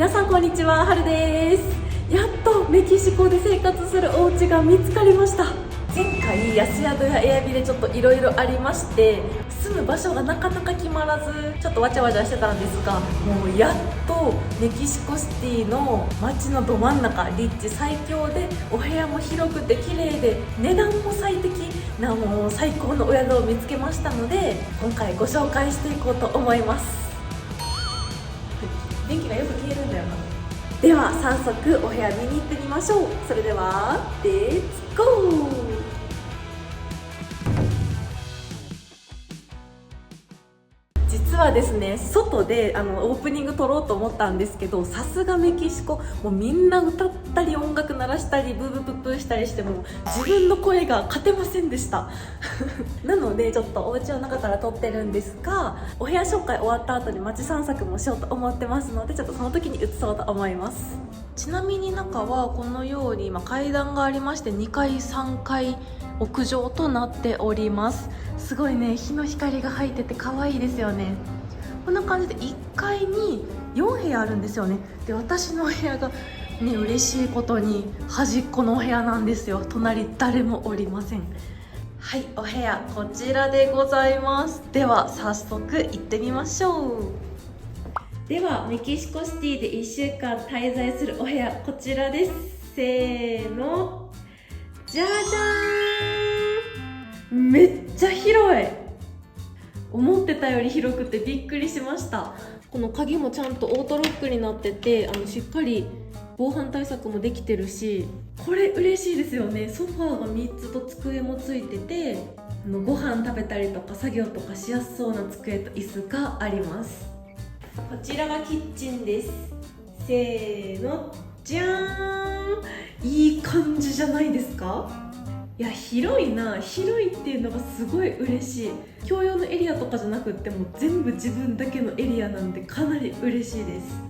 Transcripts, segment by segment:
皆さんこんにちは、はるです。やっとメキシコで生活するお家が見つかりました。前回安宿やエアビでちょっといろいろありまして、住む場所がなかなか決まらずちょっとわちゃわちゃしてたんですが、もうやっとメキシコシティの街のど真ん中、立地最強でお部屋も広くて綺麗で値段も最適なもう最高のお宿を見つけましたので、今回ご紹介していこうと思います。電気がよく消えるんだよな。では早速お部屋見に行ってみましょう。それではレッツゴー。実はですね、外でオープニング撮ろうと思ったんですけど、さすがメキシコ、もうみんな歌ったり音楽鳴らしたりブーブープップーしたりしても自分の声が勝てませんでしたなのでちょっとお家の中から撮ってるんですが、お部屋紹介終わった後に街散策もしようと思ってますので、ちょっとその時に移そうと思います。ちなみに中はこのように、階段がありまして2階3階屋上となっております。すごいね、日の光が入ってて可愛いですよね。こんな感じで1階に4部屋あるんですよね。で、私のお部屋がね、嬉しいことに端っこのお部屋なんですよ。隣誰もおりません。はい、お部屋こちらでございます。では早速行ってみましょう。ではメキシコシティで1週間滞在するお部屋、こちらです。せーの、じゃじゃーん。めっちゃ広い。思ってたより広くてびっくりしました。この鍵もちゃんとオートロックになってて、しっかり防犯対策もできてるし、これ嬉しいですよね。ソファーが3つと机もついてて、ご飯食べたりとか作業とかしやすそうな机と椅子があります。こちらがキッチンです。せーの、じゃーん。いい感じじゃないですか？いや、広いな。広いっていうのがすごい嬉しい。共用のエリアとかじゃなくっても全部自分だけのエリアなんでかなり嬉しいです。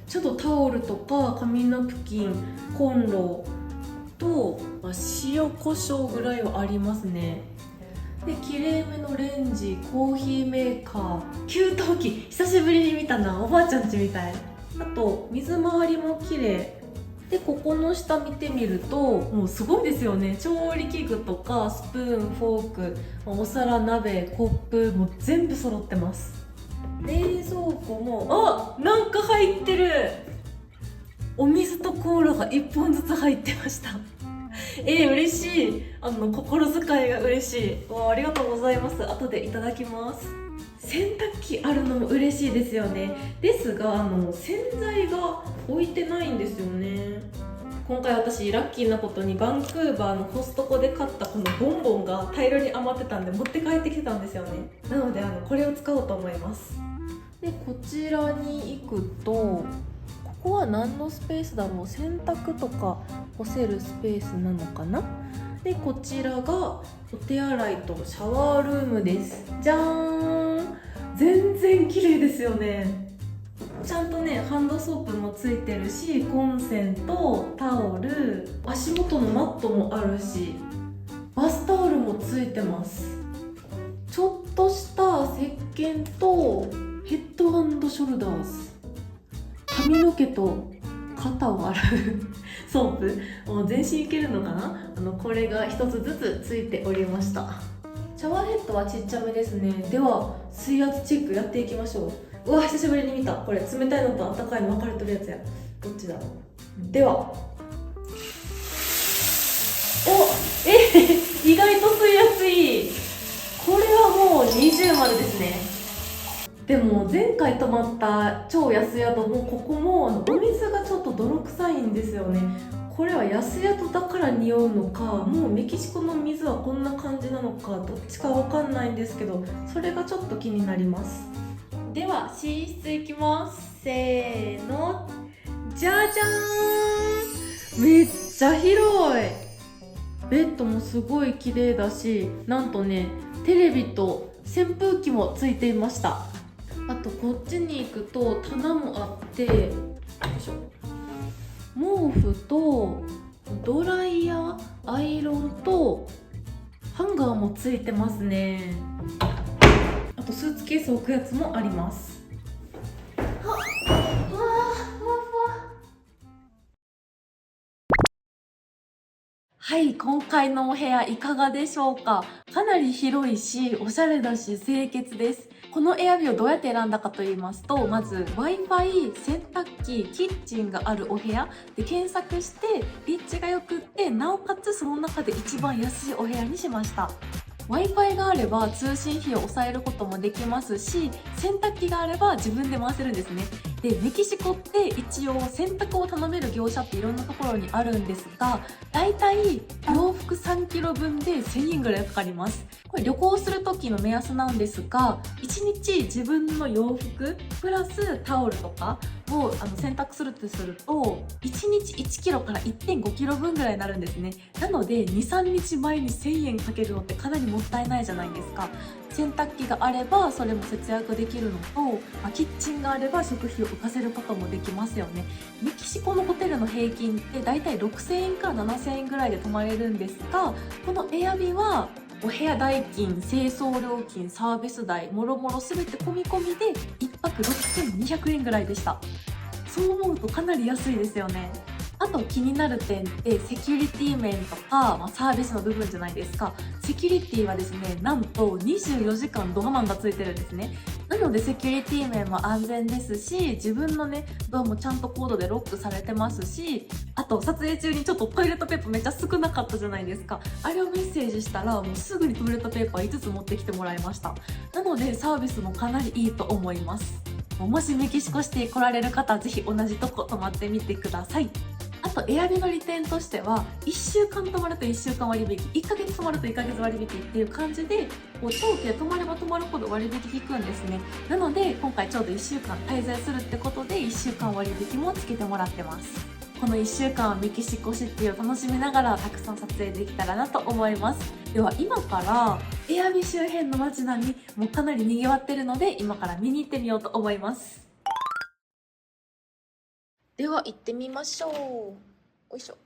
ちょっとタオルとか紙ナプキン、コンロと、塩コショウぐらいはありますね。で、きれいめのレンジ、コーヒーメーカー、給湯器、久しぶりに見たな。おばあちゃん家みたい。あと水回りもきれいで、ここの下見てみるともうすごいですよね。調理器具とかスプーン、フォーク、お皿、鍋、コップも全部揃ってます。冷蔵庫もなんか入ってる。お水とコーラが1本ずつ入ってました嬉しい。心遣いが嬉しい。ありがとうございます。後でいただきます。洗濯機あるのも嬉しいですよね。ですが洗剤が置いてないんですよね。今回私ラッキーなことにバンクーバーのコストコで買ったこのボンボンが大量に余ってたんで持って帰ってきてたんですよね。なのでこれを使おうと思います。で、こちらに行くと、ここは何のスペースだろう。洗濯とか干せるスペースなのかな。で、こちらがお手洗いとシャワールームです。じゃーん。全然綺麗ですよね。ちゃんとね、ハンドソープもついてるし、コンセント、タオル、足元のマットもあるし、バスタオルもついてます。ちょっとした石鹸とヘッド&ショルダーズ、髪の毛と肩を洗うソープ、もう全身いけるのかな。これが一つずつついておりました。シャワーヘッドはちっちゃめですね。では水圧チェックやっていきましょう。うわ、久しぶりに見た。これ冷たいのと温かいの分かれてるやつや。どっちだろう。では、意外と水圧いい。これはもう20丸ですね。でも前回泊まった超安宿もここもお水がちょっと泥臭いんですよね。これは安宿だから匂うのか、もうメキシコの水はこんな感じなのか、どっちかわかんないんですけど、それがちょっと気になります。では寝室行きます。せーの、じゃじゃーん。めっちゃ広い。ベッドもすごい綺麗だし、なんとね、テレビと扇風機もついていました。あとこっちに行くと棚もあって、よいしょ、毛布とドライヤー、アイロンとハンガーもついてますね。あとスーツケース置くやつもあります。わー、ふわふわ。はい、今回のお部屋いかがでしょうか。かなり広いし、おしゃれだし、清潔です。このエアビーをどうやって選んだかと言いますと、まず Wi-Fi、洗濯機、キッチンがあるお部屋で検索して、立地が良くって、なおかつその中で一番安いお部屋にしました。Wi-Fi があれば通信費を抑えることもできますし、洗濯機があれば自分で回せるんですね。で、メキシコって一応洗濯を頼める業者っていろんなところにあるんですが、だいたい洋服3キロ分で1000円ぐらいかかります。これ旅行する時の目安なんですが、1日自分の洋服プラスタオルとかを洗濯するとすると、1日1キロから1.5キロ分ぐらいになるんですね。なので、2、3日前に1000円かけるのってかなりもったいないじゃないですか。洗濯機があればそれも節約できるのと、キッチンがあれば食費を浮かせることもできますよね。メキシコのホテルの平均ってだいたい6000円から7000円ぐらいで泊まれるんですが、このエアビはお部屋代金、清掃料金、サービス代、もろもろ全て込み込みで1泊6200円ぐらいでした。そう思うとかなり安いですよね。あと気になる点ってセキュリティ面とか、サービスの部分じゃないですか。セキュリティはですね、なんと24時間ドアマンがついてるんですね。なのでセキュリティ面も安全ですし、自分のね、ドアもちゃんとコードでロックされてますし、あと撮影中にちょっとトイレットペーパーめっちゃ少なかったじゃないですか。あれをメッセージしたらもうすぐにトイレットペーパー5つ持ってきてもらいました。なのでサービスもかなりいいと思います。もしメキシコシティ来られる方はぜひ同じとこ泊まってみてください。あとエアビの利点としては、1週間泊まると1週間割引、1ヶ月泊まると1ヶ月割引っていう感じで、こう長期で泊まれば泊まるほど割引効くんですね。なので今回ちょうど1週間滞在するってことで1週間割引もつけてもらってます。この1週間はメキシコシティを楽しみながらたくさん撮影できたらなと思います。では今からエアビ周辺の街並みもうかなり賑わってるので、今から見に行ってみようと思います。では行ってみましょう。よいしょ。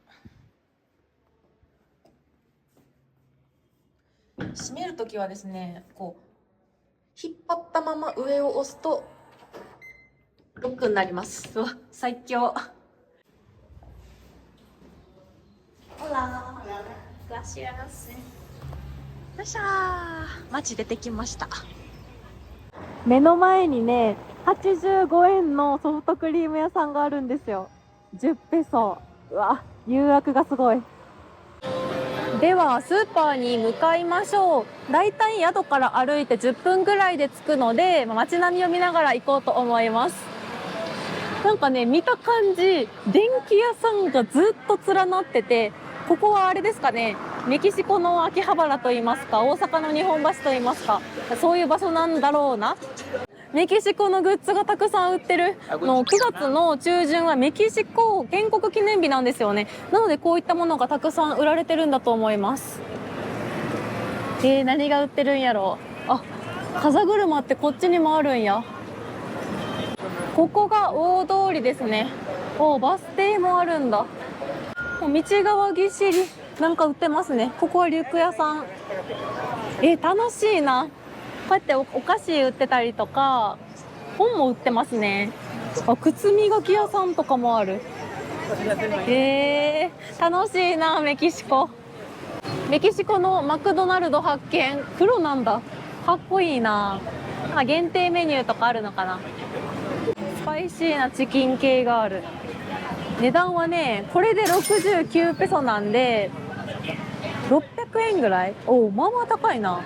閉めるときはですね、こう引っ張ったまま上を押すとロックになります。うわ、最強。ホラー、グラシアス。よいしょー。街出てきました。目の前にね、85円のソフトクリーム屋さんがあるんですよ。10ペソ。うわ、誘惑がすごい。ではスーパーに向かいましょう。だいたい宿から歩いて10分ぐらいで着くので、街並みを見ながら行こうと思います。なんかね、見た感じ電気屋さんがずっと連なってて、ここはあれですかね、メキシコの秋葉原といいますか、大阪の日本橋といいますか、そういう場所なんだろうな。メキシコのグッズがたくさん売ってるの。9月の中旬はメキシコ建国記念日なんですよね。なのでこういったものがたくさん売られてるんだと思います。何が売ってるんやろう。あ、風車ってこっちにもあるんや。ここが大通りですね。バス停もあるんだ。道側ぎっしりなんか売ってますね。ここはリュック屋さん。楽しいな。こうやってお菓子売ってたりとか、本も売ってますね。靴磨き屋さんとかもある。楽しいな、メキシコ。メキシコのマクドナルド発見。黒なんだ。かっこいいな。限定メニューとかあるのかな。スパイシーなチキン系がある。値段はね、これで69ペソなんで600円ぐらい。まあまあ高いな。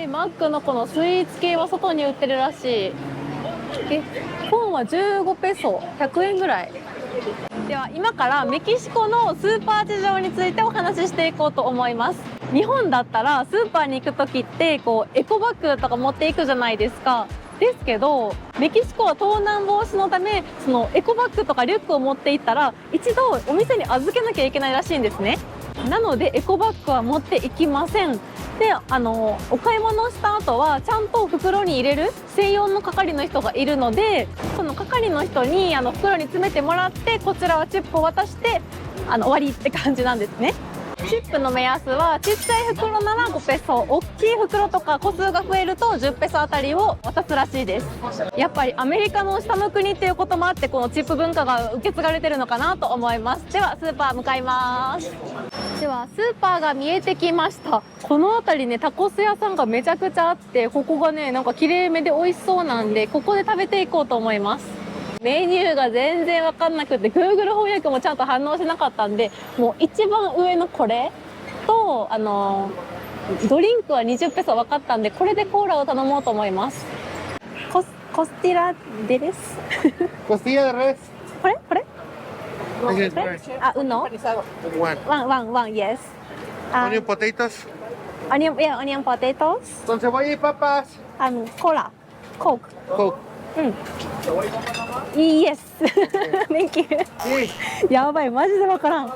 マックのこのスイーツ系は外に売ってるらしい。本は15ペソ、100円ぐらい。では今からメキシコのスーパー事情についてお話ししていこうと思います。日本だったらスーパーに行く時ってこうエコバッグとか持っていくじゃないですか。ですけどメキシコは盗難防止のため、そのエコバッグとかリュックを持っていったら一度お店に預けなきゃいけないらしいんですね。なのでエコバッグは持っていきません。で、お買い物した後はちゃんと袋に入れる専用の係の人がいるので、その係の人に袋に詰めてもらって、こちらはチップを渡して終わりって感じなんですね。チップの目安はちっちゃい袋なら5ペソ、大きい袋とか個数が増えると10ペソあたりを渡すらしいです。やっぱりアメリカの下の国っていうこともあって、このチップ文化が受け継がれてるのかなと思います。ではスーパー向かいます。ではスーパーが見えてきました。この辺りね、タコス屋さんがめちゃくちゃあって、ここがねなんか綺麗めで美味しそうなんで、ここで食べていこうと思います。メニューが全然わかんなくて Google 翻訳もちゃんと反応しなかったんで、もう一番上のこれとドリンクは20ペソ分かったんで、これでコーラを頼もうと思います。コスティラデレスCostilla de res. これこれ This is res. あ、うの One. ワン yes Onion potatoes. オニオン、いや、オニオンポテト Con cebolla y papas. コーラコーク Coke. イエスThank you Sí. やばい、マジでわからん。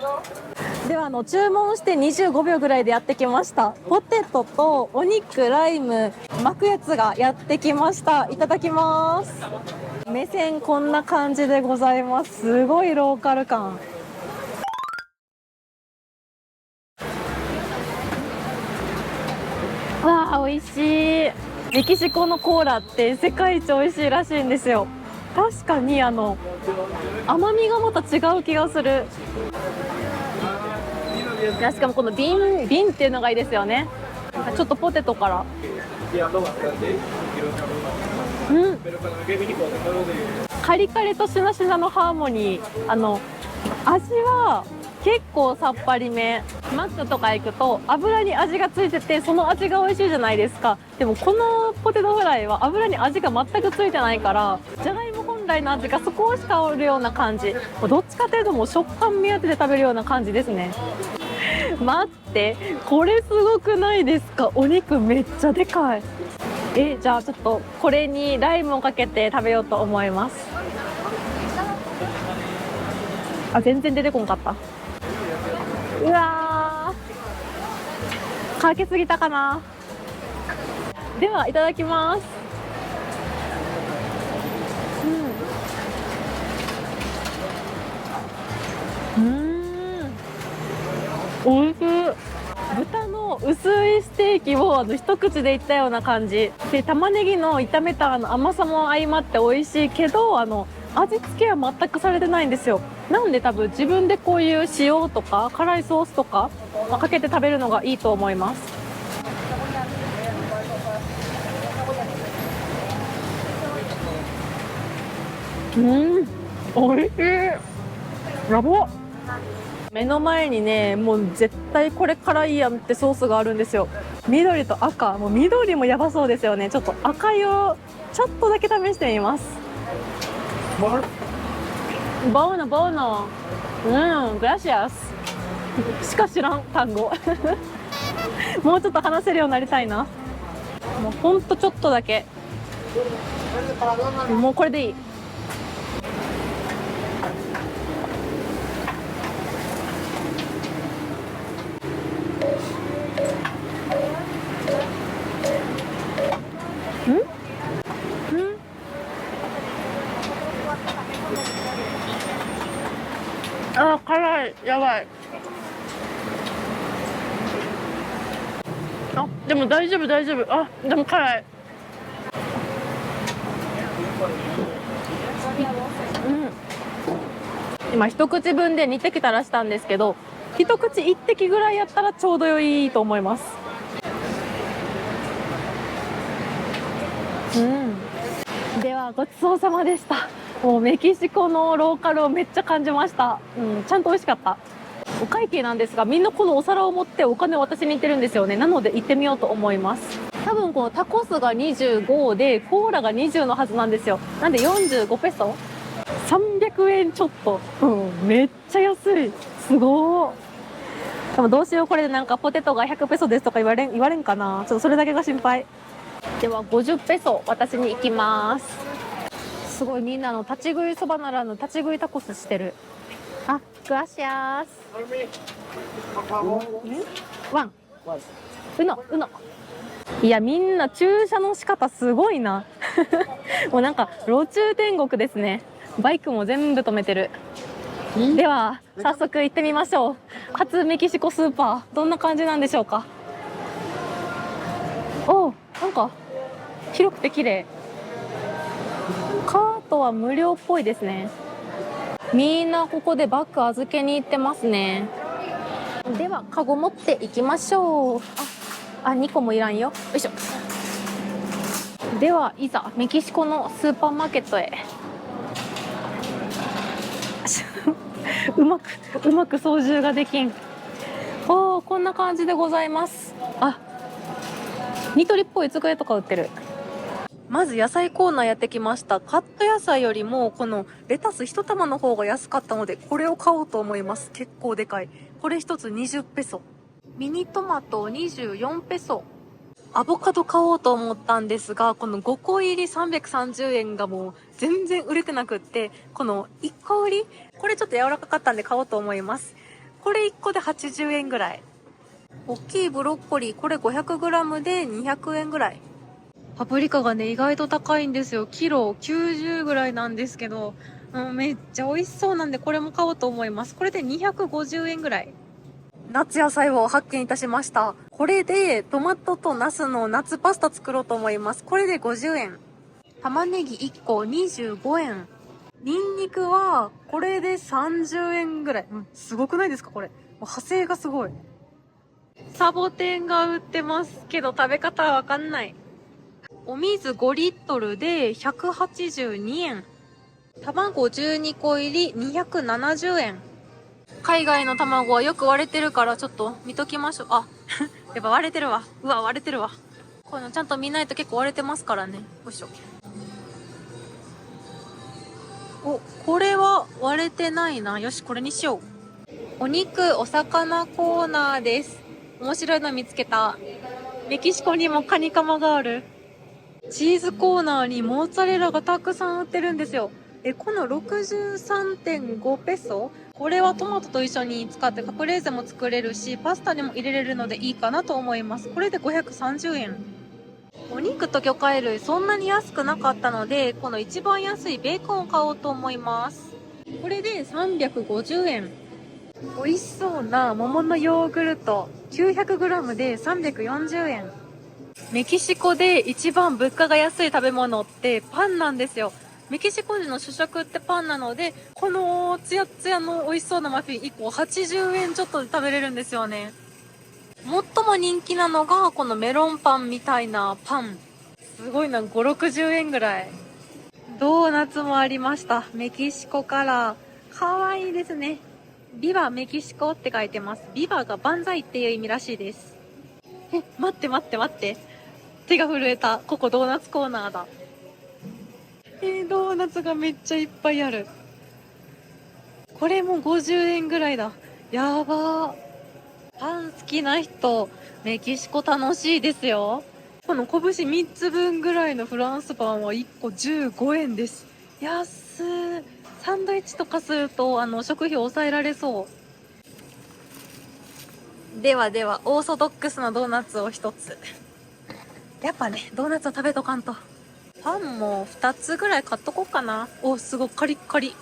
では注文して25秒ぐらいでやってきました。ポテトとお肉、ライム巻くやつがやってきました。いただきます。目線こんな感じでございます。すごいローカル感。わあ、美味しい。メキシコのコーラって世界一美味しいらしいんですよ。確かに甘みがまた違う気がする。いや、しかもこの瓶っていうのがいいですよね。ちょっとポテトから、カリカリとしなしなのハーモニー。味は結構さっぱりめ。マックとか行くと油に味がついてて、その味が美味しいじゃないですか。でもこのポテトフライは油に味が全くついてないから、じゃがいも本来の味が少し香るような感じ。どっちかというともう食感目当てで食べるような感じですね。待って、これすごくないですか？お肉めっちゃでかい。じゃあちょっとこれにライムをかけて食べようと思います。あ、全然出てこんかった。うわー、かけすぎたかな。ではいただきます。おいしい。豚の薄いステーキを一口でいったような感じで、玉ねぎの炒めた甘さも相まって美味しいけど、味付けは全くされてないんですよ。なんで多分自分でこういう塩とか辛いソースとかかけて食べるのがいいと思います。美味しい。やばっ。目の前にね、もう絶対これ辛いやんってソースがあるんですよ。緑と赤、もう緑もやばそうですよね。ちょっと赤いをちょっとだけ試してみます。ボーノボーノ、グラシアスしか知らん単語もうちょっと話せるようになりたいな。もうほんとちょっとだけ。もうこれでいい。あ、辛い、やばい。あ、でも大丈夫大丈夫。あ、でも辛い。今一口分で2滴垂らしたんですけど、一口1滴ぐらいやったらちょうど良いと思います。ではごちそうさまでした。もうメキシコのローカルをめっちゃ感じました。ちゃんと美味しかった。お会計なんですが、みんなこのお皿を持ってお金を渡しに行ってるんですよね。なので行ってみようと思います。多分このタコスが25でコーラが20のはずなんですよ。なんで45ペソ300円ちょっと、めっちゃ安い。すごー。でもどうしよう、これでなんかポテトが100ペソですとか言われんかな。ちょっとそれだけが心配。では50ペソ私に行きます。すごい、みんな立ち食いそばならぬ立ち食いタコスしてる。あ、グラシアス。ワンうのいや、みんな駐車の仕方すごいなもうなんか路中天国ですね。バイクも全部止めてる。では早速行ってみましょう。初メキシコスーパー、どんな感じなんでしょうか。お、なんか広くて綺麗。カートは無料っぽいですね。みんなここでバッグ預けに行ってますね。ではカゴ持っていきましょう。2個もいらんよ。よいしょ。ではいざメキシコのスーパーマーケットへ。うまく操縦ができん。こんな感じでございます。ニトリっぽい机とか売ってる。まず野菜コーナーやってきました。カット野菜よりもこのレタス1玉の方が安かったので、これを買おうと思います。結構でかい。これ1つ20ペソ。ミニトマト24ペソ。アボカド買おうと思ったんですが、この5個入り330円がもう全然売れてなくって、この1個売り、これちょっと柔らかかったんで買おうと思います。これ1個で80円ぐらい。大きいブロッコリー、これ 500g で200円ぐらい。パプリカがね、意外と高いんですよ。キロ90ぐらいなんですけど、めっちゃ美味しそうなんで、これも買おうと思います。これで250円ぐらい。夏野菜を発見いたしました。これでトマトとナスの夏パスタ作ろうと思います。これで50円。玉ねぎ1個25円。ニンニクはこれで30円ぐらい。すごくないですかこれ。もう派生がすごい。サボテンが売ってますけど食べ方はわかんない。お水5リットルで182円。卵12個入り270円。海外の卵はよく割れてるからちょっと見ときましょう。やっぱ割れてるわ。割れてるわ。このちゃんと見ないと結構割れてますからね。よいしょ。これは割れてないな。よし、これにしよう。お肉、お魚コーナーです。面白いの見つけた。メキシコにもカニカマがある。チーズコーナーにモッツァレラがたくさん売ってるんですよ。この 63.5 ペソ、これはトマトと一緒に使ってカプレーゼも作れるし、パスタにも入れれるのでいいかなと思います。これで530円。お肉と魚介類そんなに安くなかったので、この一番安いベーコンを買おうと思います。これで350円。美味しそうな桃のヨーグルト 900g で340円。メキシコで一番物価が安い食べ物ってパンなんですよ。メキシコ人の主食ってパンなので、このツヤツヤの美味しそうなマフィン1個80円ちょっとで食べれるんですよね。最も人気なのがこのメロンパンみたいなパン。すごいな、5、60円ぐらい。ドーナツもありました。メキシコから。かわいいですね。ビバメキシコって書いてます。ビバが万歳っていう意味らしいです。待って。手が震えた。ここドーナツコーナーだ。ドーナツがめっちゃいっぱいある。これも50円ぐらいだ。やばー。パン好きな人、メキシコ楽しいですよ。この拳3つ分ぐらいのフランスパンは1個15円です。安ー。サンドイッチとかすると食費抑えられそう。ではオーソドックスなドーナツを1つ。やっぱね、ドーナツを食べとかんと。パンも2つぐらい買っとこうかな。すごいカリッカリ。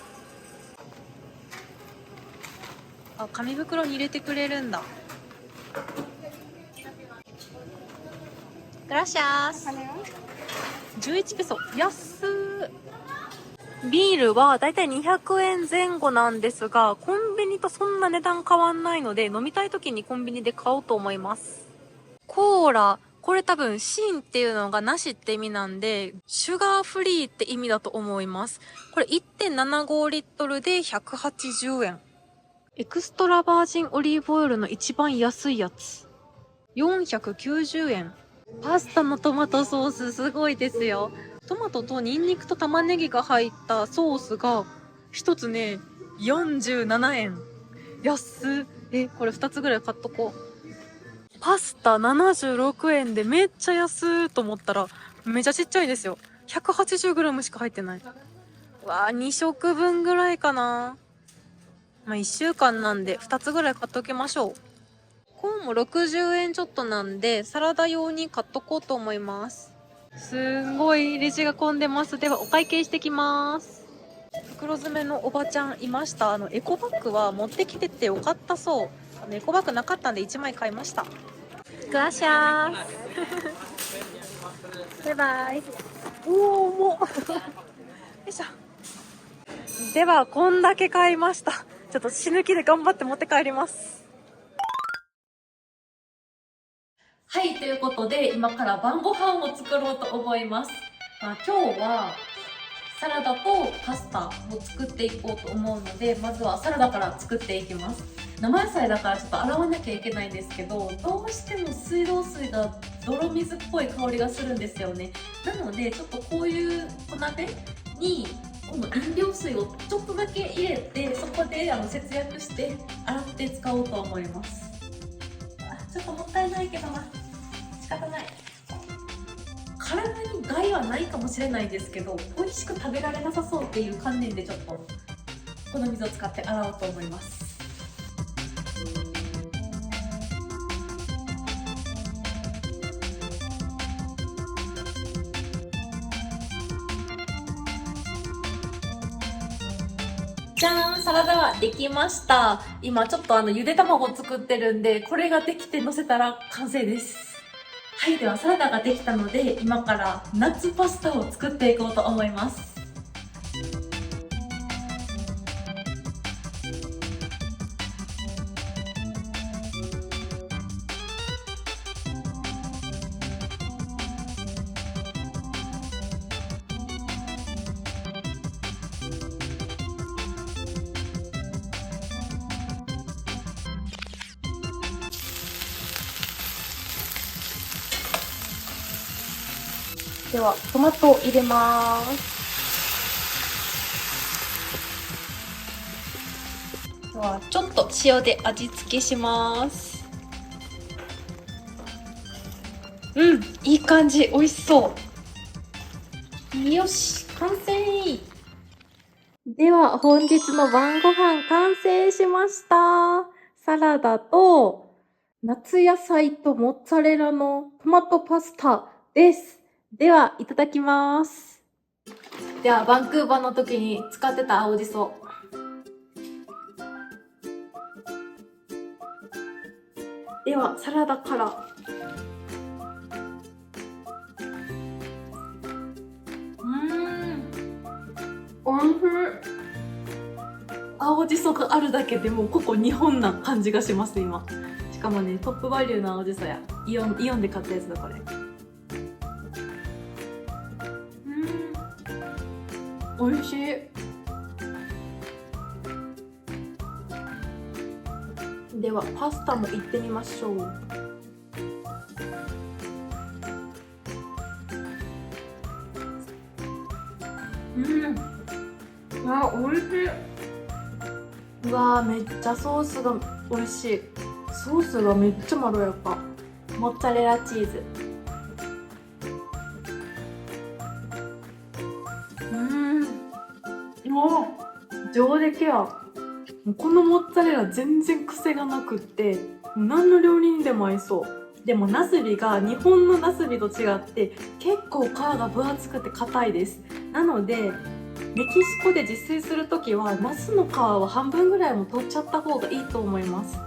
紙袋に入れてくれるんだ。グラシアース。11ペソ。安ー。ビールはだいたい200円前後なんですが、コンビニとそんな値段変わんないので、飲みたい時にコンビニで買おうと思います。コーラ。これ多分、シンっていうのがなしって意味なんで、シュガーフリーって意味だと思います。これ 1.75 リットルで180円。エクストラバージンオリーブオイルの一番安いやつ。490円。パスタのトマトソースすごいですよ。トマトとニンニクと玉ねぎが入ったソースが、一つね、47円。安っ。これ2つぐらい買っとこう。パスタ76円でめっちゃ安ーと思ったら、めちゃちっちゃいですよ。180g しか入ってない。2食分ぐらいかな。1週間なんで2つぐらい買っときましょう。コーンも60円ちょっとなんで、サラダ用に買っとこうと思います。すんごいレジが混んでます。ではお会計してきます。袋詰めのおばちゃんいました。エコバッグは持ってきててよかったそう。エコバッグなかったんで1枚買いました。グラシャース。バイバイ。もう。よいしょ。では、こんだけ買いました。ちょっと死ぬ気で頑張って持って帰ります。はい、ということで今から晩ご飯を作ろうと思います。今日はサラダとパスタを作っていこうと思うので、まずはサラダから作っていきます。生野菜だからちょっと洗わなきゃいけないんですけど、どうしても水道水が泥水っぽい香りがするんですよね。なのでちょっとこういう小鍋にこの飲料水をちょっとだけ入れて、そこで節約して洗って使おうと思います。ちょっともったいないけどな、仕方ない。体に害はないかもしれないですけど、美味しく食べられなさそうっていう観念でちょっとこの水を使って洗おうと思います。じゃーん、サラダができました。今ちょっとゆで卵を作ってるんで、これができて乗せたら完成です。はい、ではサラダができたので、今からナッツパスタを作っていこうと思います。ではトマトを入れます。ではちょっと塩で味付けします。いい感じ、美味しそう。よし、完成。では本日の晩ご飯完成しました。サラダと夏野菜とモッツァレラのトマトパスタです。では、いただきます。では、バンクーバーの時に使ってた青じそ。では、サラダから。おいしい。青じそがあるだけでもうここ日本な感じがします、今。しかもね、トップバリューの青じそや。イオンで買ったやつだ、これ。おいしい。ではパスタもいってみましょう。おいしい。うわー、めっちゃソースがおいしい。ソースがめっちゃまろやか。モッツァレラチーズ。上出来や。このモッツァレラ全然癖がなくって、何の料理にでも合いそう。でもナスビが日本のナスビと違って結構皮が分厚くて硬いです。なのでメキシコで自炊するときはナスの皮を半分ぐらいも取っちゃった方がいいと思います。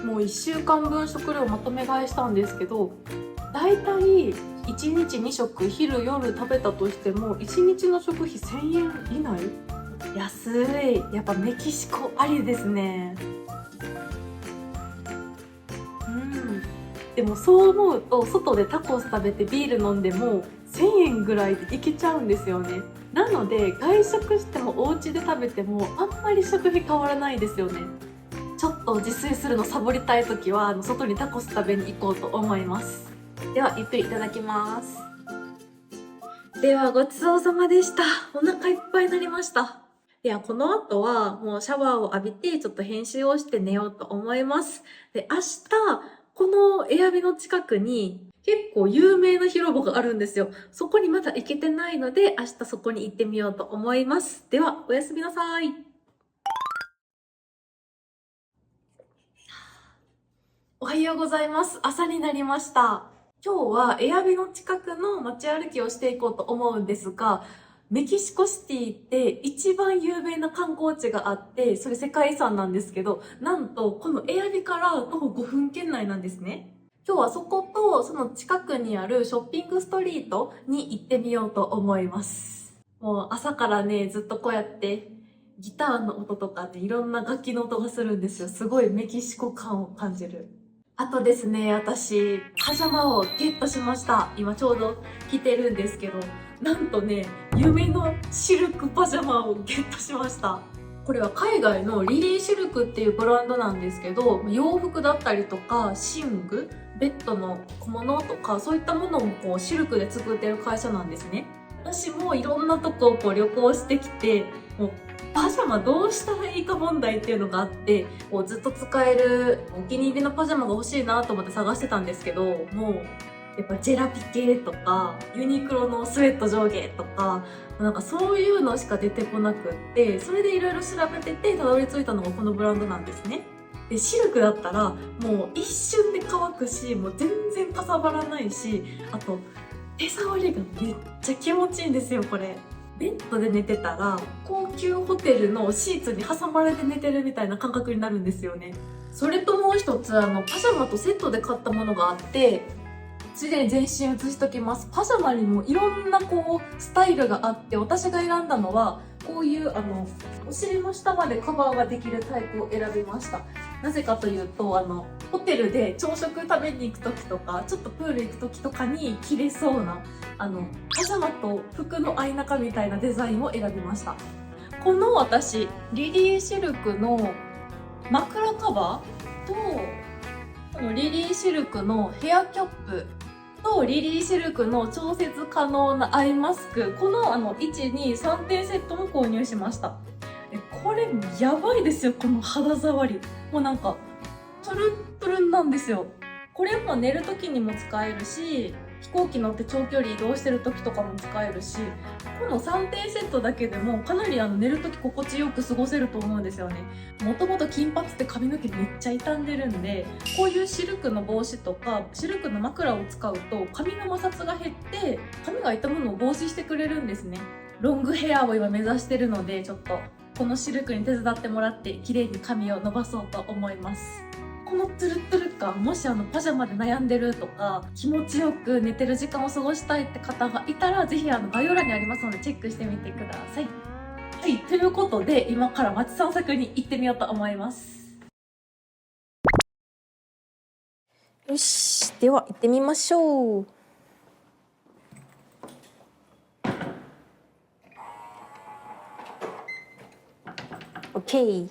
もう1週間分食料まとめ買いしたんですけど、だいたい1日2食昼夜食べたとしても1日の食費1000円以内。安い。やっぱメキシコありですね。でもそう思うと外でタコス食べてビール飲んでも1000円ぐらいでいけちゃうんですよね。なので外食してもお家で食べてもあんまり食費変わらないですよね。ちょっと自炊するのサボりたい時は外にタコス食べに行こうと思います。ではゆっくりいただきます。ではごちそうさまでした。お腹いっぱいになりました。ではこの後はもうシャワーを浴びてちょっと編集をして寝ようと思います。で、明日このエアビの近くに結構有名な広場があるんですよ。そこにまだ行けてないので明日そこに行ってみようと思います。ではおやすみなさい。おはようございます。朝になりました。今日はエアビの近くの街歩きをしていこうと思うんですが、メキシコシティって一番有名な観光地があって、それ世界遺産なんですけど、なんとこのエアビから徒歩5分圏内なんですね。今日はそことその近くにあるショッピングストリートに行ってみようと思います。もう朝からね、ずっとこうやってギターの音とかね、いろんな楽器の音がするんですよ。すごいメキシコ感を感じる。あとですね、私、パジャマをゲットしました。今ちょうど着てるんですけど、なんとね、夢のシルクパジャマをゲットしました。これは海外のリリーシルクっていうブランドなんですけど、洋服だったりとか寝具、ベッドの小物とかそういったものをこうシルクで作ってる会社なんですね。私もいろんなとこをこう旅行してきて、もうパジャマどうしたらいいか問題っていうのがあって、こうずっと使えるお気に入りのパジャマが欲しいなと思って探してたんですけど、もうやっぱジェラピケとかユニクロのスウェット上下とかなんかそういうのしか出てこなくって、それでいろいろ調べててたどり着いたのがこのブランドなんですね。でシルクだったらもう一瞬で乾くし、もう全然かさばらないし、あと手触りがめっちゃ気持ちいいんですよ。これベッドで寝てたら高級ホテルのシーツに挟まれて寝てるみたいな感覚になるんですよね。それともう一つパジャマとセットで買ったものがあって、ついでに全身写しときます。パジャマにもいろんなこうスタイルがあって、私が選んだのはこういうお尻の下までカバーができるタイプを選びました。なぜかというとホテルで朝食食べに行く時とかちょっとプール行く時とかに着れそうなパジャマと服の相中みたいなデザインを選びました。この私リリーシルクの枕カバーとこのリリーシルクのヘアキャップとリリーシルクの調節可能なアイマスク、この123点セットも購入しました。これやばいですよ、この肌触り。もうなんかトゥルントゥルンなんですよ。これも寝る時にも使えるし、飛行機乗って長距離移動してる時とかも使えるし、この3点セットだけでもかなり寝る時心地よく過ごせると思うんですよね。もともと金髪って髪の毛めっちゃ傷んでるんで、こういうシルクの帽子とかシルクの枕を使うと髪の摩擦が減って髪が傷むのを防止してくれるんですね。ロングヘアを今目指してるので、ちょっとこのシルクに手伝ってもらって綺麗に髪を伸ばそうと思います。このトゥルトゥル感、もしパジャマで悩んでるとか気持ちよく寝てる時間を過ごしたいって方がいたら、ぜひ概要欄にありますのでチェックしてみてください。はい、ということで今から街散策に行ってみようと思います。よし、では行ってみましょう。OK。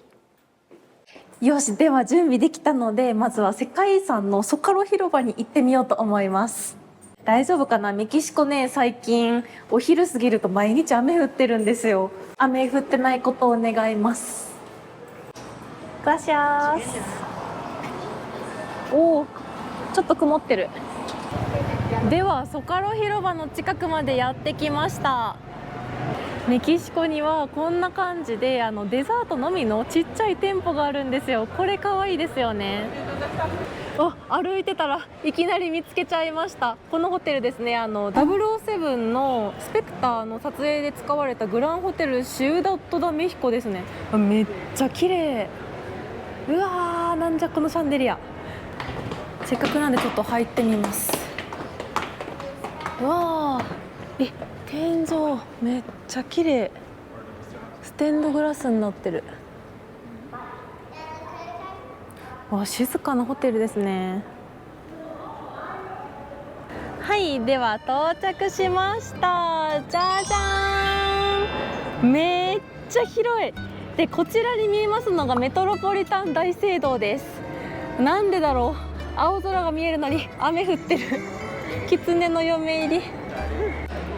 よし、では準備できたので、まずは世界遺産のソカロ広場に行ってみようと思います。大丈夫かな。メキシコね、最近お昼過ぎると毎日雨降ってるんですよ。雨降ってないことを願います。グラシアス。おお、ちょっと曇ってる。ではソカロ広場の近くまでやってきました。メキシコにはこんな感じでデザートのみのちっちゃい店舗があるんですよ。これ可愛いですよね。歩いてたらいきなり見つけちゃいました。このホテルですね、007のスペクターの撮影で使われたグランホテルシウダッド・ダ・メヒコですね。めっちゃ綺麗。うわー、なんじゃこのシャンデリア。せっかくなんでちょっと入ってみます。うわー、天井めっちゃ綺麗。ステンドグラスになってる。わ、静かなホテルですね。はい、では到着しました。じゃじゃーん、めっちゃ広い。でこちらに見えますのがメトロポリタン大聖堂です。なんでだろう、青空が見えるのに雨降ってる。狐の嫁入り。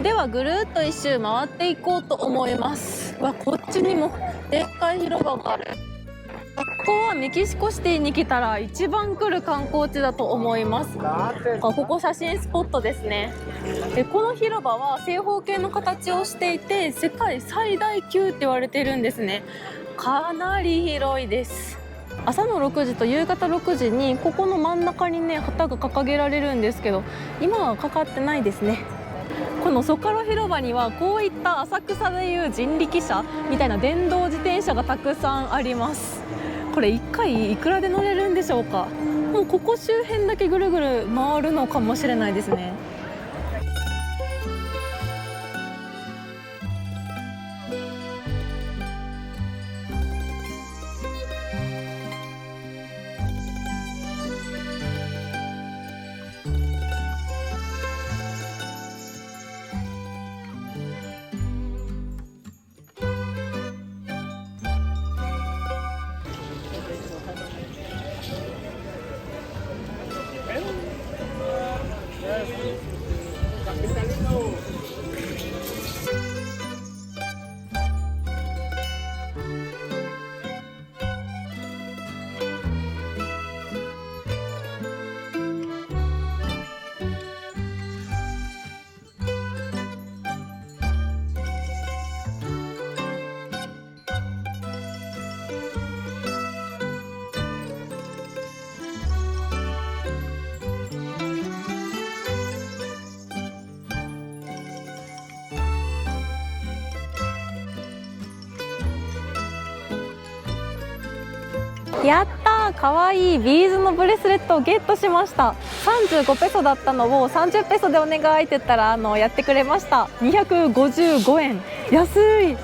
ではぐるっと一周回っていこうと思います。わ、こっちにもでっかい広場がある。ここはメキシコシティに来たら一番来る観光地だと思います。ここ写真スポットですね。この広場は正方形の形をしていて世界最大級って言われてるんですね。かなり広いです。朝の6時と夕方6時にここの真ん中にね旗が掲げられるんですけど、今はかかってないですね。このソカロ広場にはこういった浅草でいう人力車みたいな電動自転車がたくさんあります。これ1回いくらで乗れるんでしょうか。もうここ周辺だけぐるぐる回るのかもしれないですね。やったー、かわいいビーズのブレスレットをゲットしました。35ペソだったのを30ペソでお願いって言ったらやってくれました。255円、安い。こ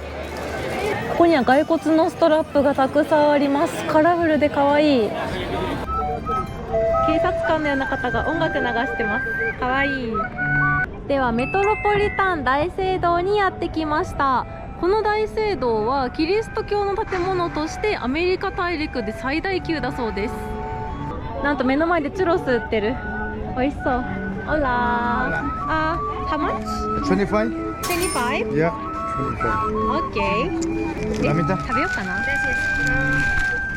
こには骸骨のストラップがたくさんあります。カラフルでかわいい。警察官のような方が音楽流してます。かわいい。ではメトロポリタン大聖堂にやってきました。この大聖堂はキリスト教の建物としてアメリカ大陸で最大級だそうです。なんと目の前でチュロス売ってる。美味しそう。オラー。how much? 25? 25? Yeah, オッケー。 25. 涙食べようかな。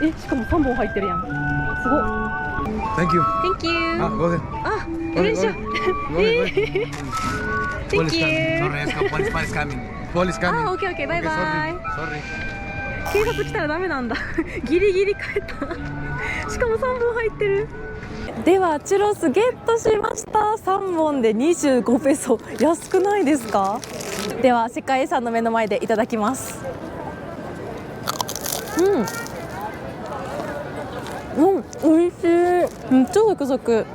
しかも3本入ってるやん。すごっ。 Thank you. Thank you. Go ahead. これにしよう。 Go ahead. Thank you. Police coming. Police coming. OK バイバイ。 Sorry. 警察来たらダメなんだ。ギリギリ帰った。しかも3本入ってる。ではチュロスゲットしました。3本で25ペソ、安くないですか？では世界遺産の目の前でいただきます。美味しい。超サクサク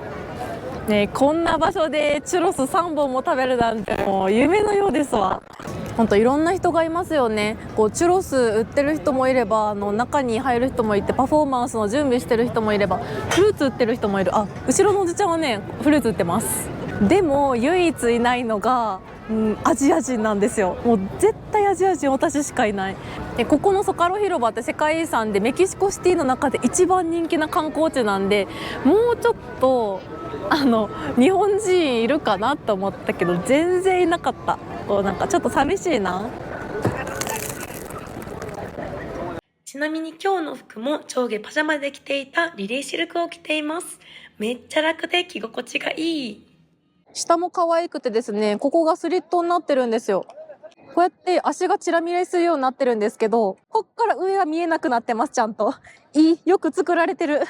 ね。こんな場所でチュロス3本も食べるなんてもう夢のようですわ。本当いろんな人がいますよね。こうチュロス売ってる人もいれば中に入る人もいて、パフォーマンスの準備してる人もいれば、フルーツ売ってる人もいる。後ろのおじちゃんはねフルーツ売ってます。でも唯一いないのが、アジア人なんですよ。もう絶対アジア人私しかいない。でここのソカロ広場って世界遺産でメキシコシティの中で一番人気な観光地なんで、もうちょっと日本人いるかなと思ったけど全然いなかった。なんかちょっと寂しいな。ちなみに今日の服も上下パジャマで着ていたリレーシルクを着ています。めっちゃ楽で着心地がいい。下も可愛くてですね、ここがスリットになってるんですよ。こうやって足がチラ見えするようになってるんですけど、こっから上は見えなくなってます。ちゃんとよく作られてる。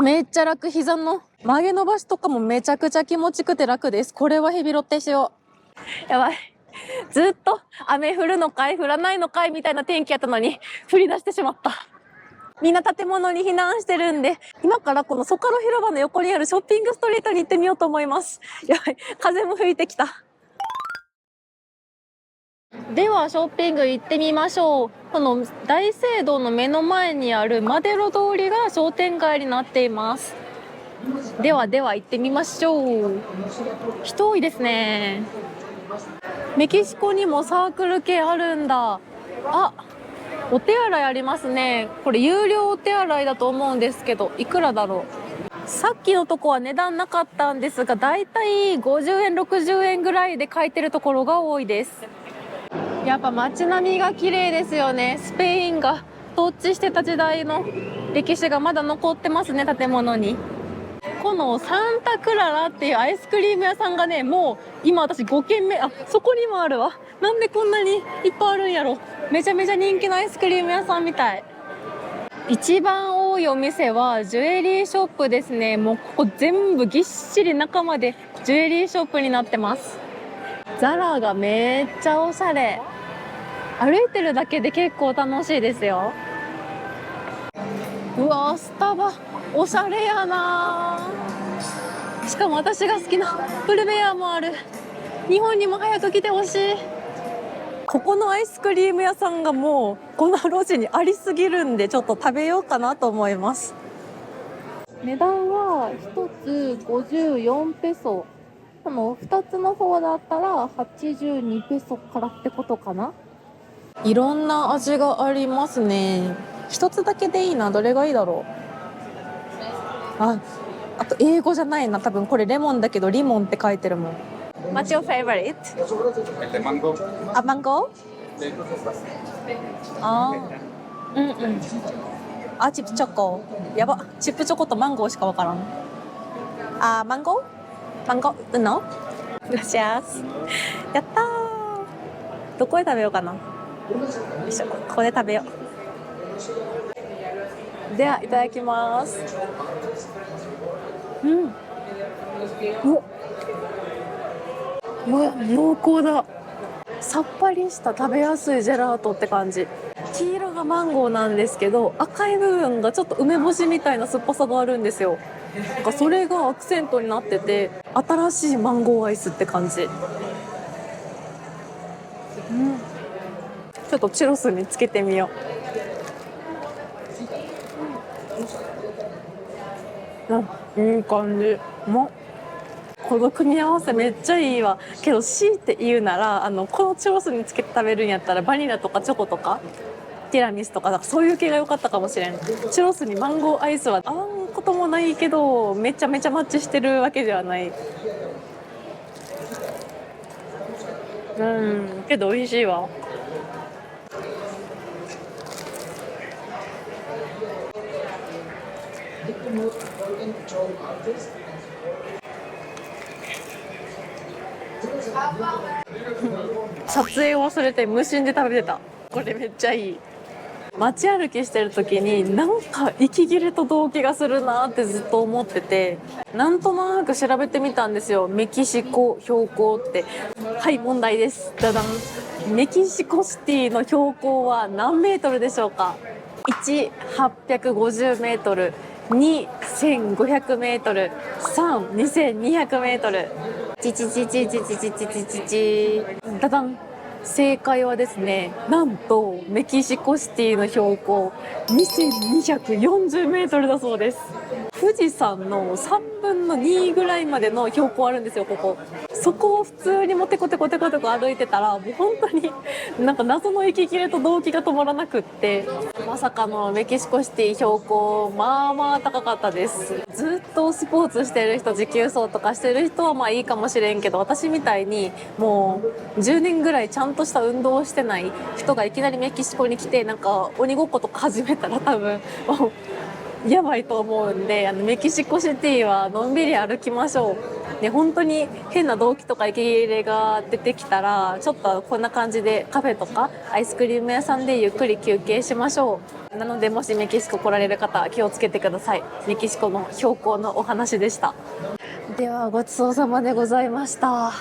めっちゃ楽。膝の曲げ伸ばしとかもめちゃくちゃ気持ちくて楽です。これはヘビロテしよう。やばい。ずっと雨降るのかい降らないのかいみたいな天気やったのに降り出してしまった。みんな建物に避難してるんで、今からこのソカロ広場の横にあるショッピングストリートに行ってみようと思います。やばい、風も吹いてきた。ではショッピング行ってみましょう。この大聖堂の目の前にあるマデロ通りが商店街になっています。では行ってみましょう。人多いですね。メキシコにもサークル系あるんだ。お手洗いありますね。これ有料お手洗いだと思うんですけど、いくらだろう。さっきのとこは値段なかったんですが、だいたい50円60円ぐらいで買えてるところが多いです。やっぱ街並みが綺麗ですよね。スペインが統治してた時代の歴史がまだ残ってますね、建物に。このサンタクララっていうアイスクリーム屋さんがね、もう今私5軒目。そこにもあるわ。なんでこんなにいっぱいあるんやろ。めちゃめちゃ人気のアイスクリーム屋さんみたい。一番多いお店はジュエリーショップですね。もうここ全部ぎっしり中までジュエリーショップになってます。ザラがめっちゃおしゃれ。歩いてるだけで結構楽しいですよ。うわー、スタバおしゃれやな。しかも私が好きなプルベアもある。日本にも早く来てほしい。ここのアイスクリーム屋さんがもうこの路地にありすぎるんで、ちょっと食べようかなと思います。値段は1つ54ペソ。この2つの方だったら82ペソからってことかな。いろんな味がありますね。一つだけでいいな。どれがいいだろう。あと英語じゃないな。多分これレモンだけどリモンって書いてるもん。What's your favorite? Mango. Mango? チップチョコ。やば。チップチョコとマンゴーしかわからん。マンゴーno? Gracias。やったー。どこで食べようかな。よいしょ、ここで食べよう。ではいただきます。うわ、濃厚だ。さっぱりした食べやすいジェラートって感じ。黄色がマンゴーなんですけど、赤い部分がちょっと梅干しみたいな酸っぱさがあるんですよ。なんかそれがアクセントになってて、新しいマンゴーアイスって感じ。ちょっとチュロスにつけてみよう。いい感じ。この組み合わせめっちゃいいわ。けど強いて言うなら、このチュロスにつけて食べるんやったらバニラとかチョコとかティラミスとかそういう系が良かったかもしれん。チュロスにマンゴーアイスは合わんこともないけど、めちゃめちゃマッチしてるわけではない。けど美味しいわ。撮影忘れて無心で食べてた。これめっちゃいい。街歩きしてる時になんか息切れと動悸がするなってずっと思ってて、なんとなく調べてみたんですよ。メキシコ標高って。はい、問題です。ダダン。メキシコシティの標高は何メートルでしょうか。1、850メートル、2、1500メートル、3、2200メートル。ダダン。正解はですね、なんとメキシコシティの標高2240メートルだそうです。富士山の3分の2ぐらいまでの標高あるんですよ、ここ。そこを普通にもテコテコテコテコ歩いてたら、もう本当になんか謎の息切れと動悸が止まらなくって、まさかのメキシコシティ標高、まあまあ高かったです。ずっとスポーツしてる人、持久走とかしてる人はまあいいかもしれんけど、私みたいにもう10年ぐらいちゃんとした運動をしてない人がいきなりメキシコに来てなんか鬼ごっことか始めたら多分もうやばいと思うんで、メキシコシティはのんびり歩きましょう。で、本当に変な動悸とか息切れが出てきたらちょっとこんな感じでカフェとかアイスクリーム屋さんでゆっくり休憩しましょう。なのでもしメキシコ来られる方は気をつけてください。メキシコの標高のお話でした。ではごちそうさまでございました。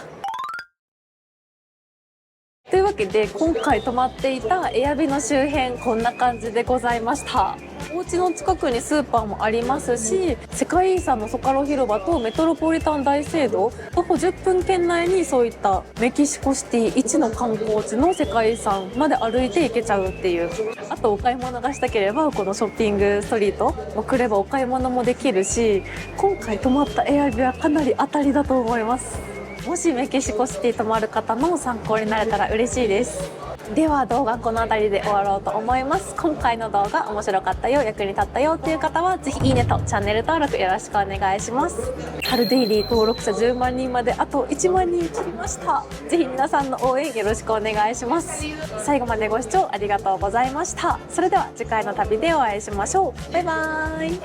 というわけで今回泊まっていたエアビの周辺こんな感じでございました。お家の近くにスーパーもありますし、世界遺産のソカロ広場とメトロポリタン大聖堂徒歩10分圏内にそういったメキシコシティ一の観光地の世界遺産まで歩いて行けちゃうっていう。あとお買い物がしたければこのショッピングストリートも来ればお買い物もできるし、今回泊まったエアビはかなり当たりだと思います。もしメキシコシティ泊まる方の参考になれたら嬉しいです。では動画この辺りで終わろうと思います。今回の動画面白かったよ、役に立ったよっていう方はぜひいいねとチャンネル登録よろしくお願いします。春デイリー登録者10万人まであと1万人切りました。ぜひ皆さんの応援よろしくお願いします。最後までご視聴ありがとうございました。それでは次回の旅でお会いしましょう。バイバーイ。